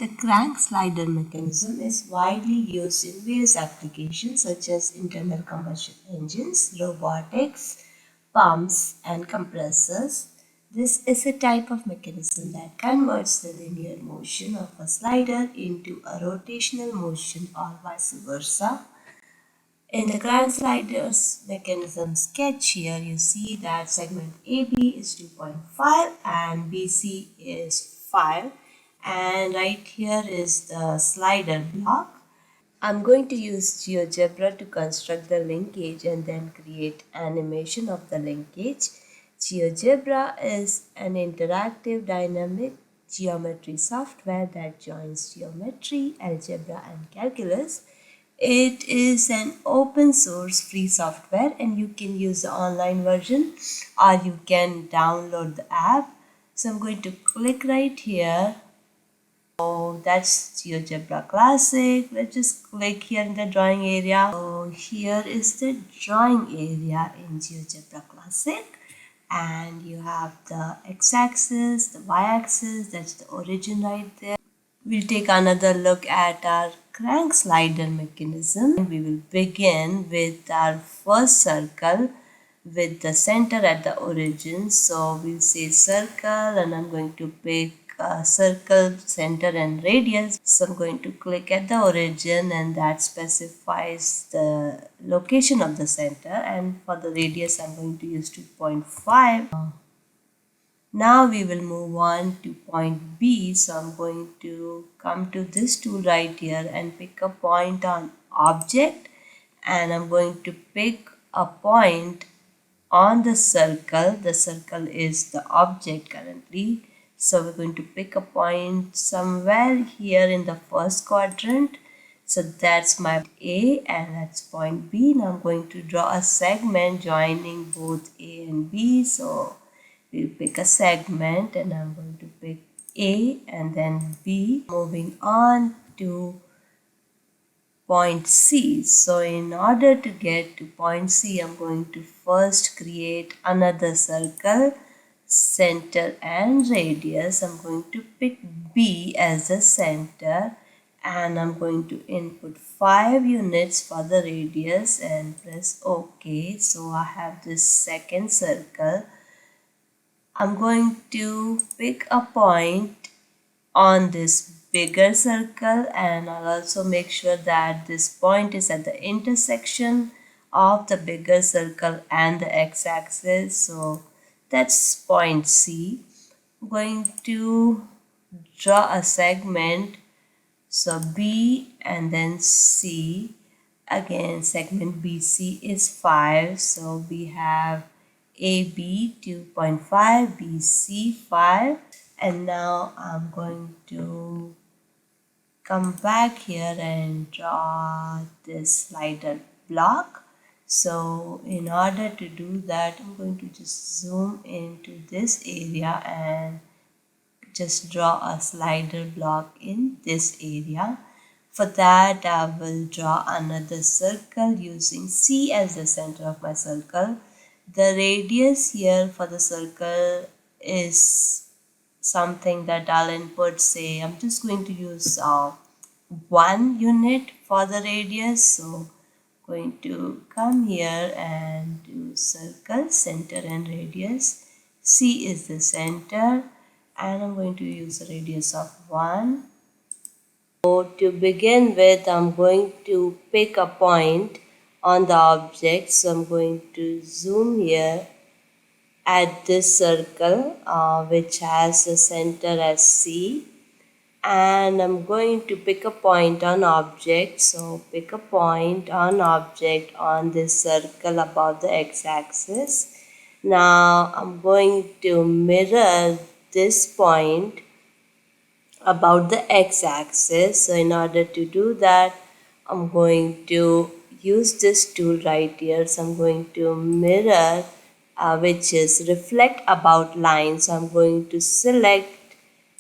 The crank slider mechanism is widely used in various applications such as internal combustion engines, robotics, pumps, and compressors. This is a type of mechanism that converts the linear motion of a slider into a rotational motion or vice versa. In the crank sliders mechanism sketch here, you see that segment AB is 2.5 and BC is 5, and right here is the slider block. I'm going to use GeoGebra to construct the linkage and then create animation of the linkage. GeoGebra is an interactive dynamic geometry software that joins geometry, algebra and calculus. It is an open source free software and you can use the online version or you can download the app. So I'm going to click right here. So that's GeoGebra Classic. Let's just click here in the drawing area. So here is the drawing area in GeoGebra Classic, and you have the x-axis, the y-axis, that's the origin right there. We'll take another look at our crank slider mechanism. We will begin with our first circle with the center at the origin. So we'll say circle and I'm going to pick circle, center and radius. So I'm going to click at the origin and that specifies the location of the center, and for the radius I'm going to use 2.5. Now we will move on to point B. So I'm going to come to this tool right here and pick a point on object, and I'm going to pick a point on the circle. The circle is the object currently. So we're going to pick a point somewhere here in the first quadrant. So that's my A and that's point B. Now I'm going to draw a segment joining both A and B. So we'll pick a segment and I'm going to pick A and then B. Moving on to point C. So in order to get to point C, I'm going to first create another circle, center and radius. I'm going to pick B as the center and I'm going to input 5 units for the radius and press OK. So I have this second circle. I'm going to pick a point on this bigger circle and I'll also make sure that this point is at the intersection of the bigger circle and the x-axis. So that's point C. I'm going to draw a segment, so B and then C. Again, segment BC is 5, so we have AB 2.5, BC 5, and now I'm going to come back here and draw this slider block. So in order to do that, I'm going to just zoom into this area and just draw a slider block in this area. For that, I will draw another circle using C as the center of my circle. The radius here for the circle is something that I'll input, say I'm just going to use 1 unit for the radius. So going to come here and do circle, center and radius. C is the center and I'm going to use a radius of 1. So to begin with, I'm going to pick a point on the object. So I'm going to zoom here at this circle which has the center as C, and I'm going to pick a point on object. So pick a point on object on this circle above the x-axis. Now I'm going to mirror this point about the x-axis. So in order to do that, I'm going to use this tool right here. So I'm going to mirror which is reflect about line. So I'm going to select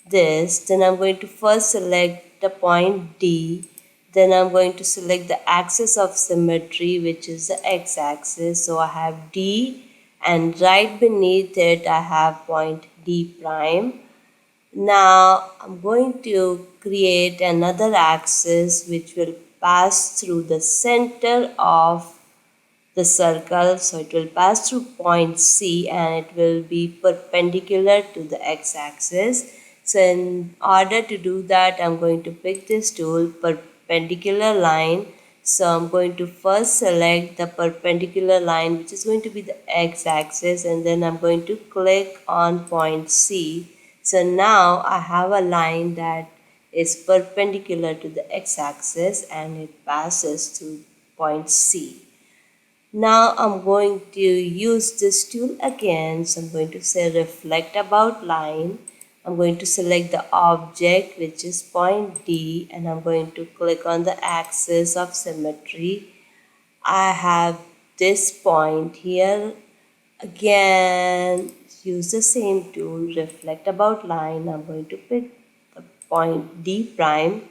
this, then I'm going to first select the point D, then I'm going to select the axis of symmetry, which is the x-axis. So I have D and right beneath it I have point D prime. Now I'm going to create another axis which will pass through the center of the circle. So it will pass through point C and it will be perpendicular to the x-axis. So in order to do that, I'm going to pick this tool, perpendicular line. So I'm going to first select the perpendicular line, which is going to be the x-axis, and then I'm going to click on point C. So now I have a line that is perpendicular to the x-axis and it passes through point C. Now I'm going to use this tool again. So I'm going to say reflect about line. I'm going to select the object, which is point D, and I'm going to click on the axis of symmetry. I have this point here. Again, use the same tool, reflect about line. I'm going to pick the point D prime.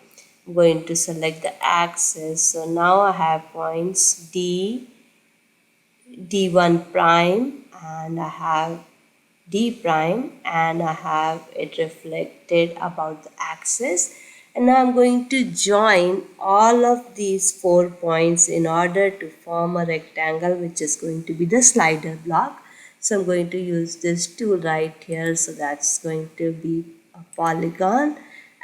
I'm going to select the axis. So now I have points D1 prime, and I have D prime, and I have it reflected about the axis. And now I'm going to join all of these 4 points in order to form a rectangle, which is going to be the slider block. So I'm going to use this tool right here. So that's going to be a polygon,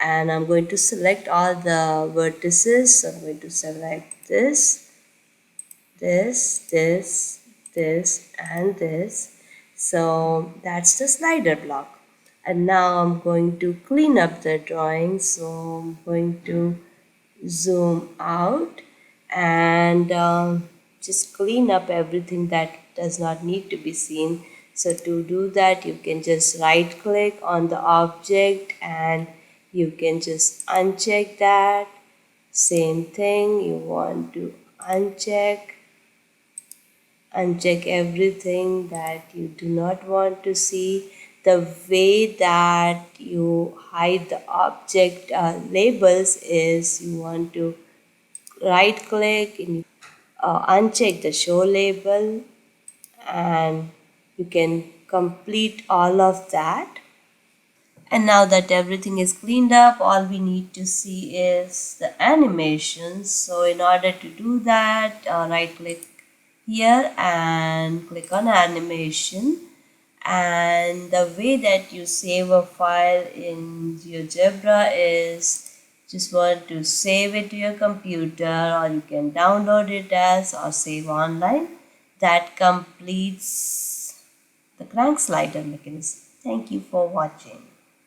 and I'm going to select all the vertices. So I'm going to select this, this, and this. So that's the slider block. And now I'm going to clean up the drawing. So I'm going to zoom out and just clean up everything that does not need to be seen. So to do that, you can just right click on the object and you can just uncheck that. Same thing, you want to uncheck everything that you do not want to see. The way that you hide the object labels is you want to right click and uncheck the show label, and you can complete all of that. And now that everything is cleaned up, all we need to see is the animations. So in order to do that, right click here and click on animation. And the way that you save a file in GeoGebra is just want to save it to your computer, or you can download it as or save online. That completes the crank slider mechanism. Thank you for watching.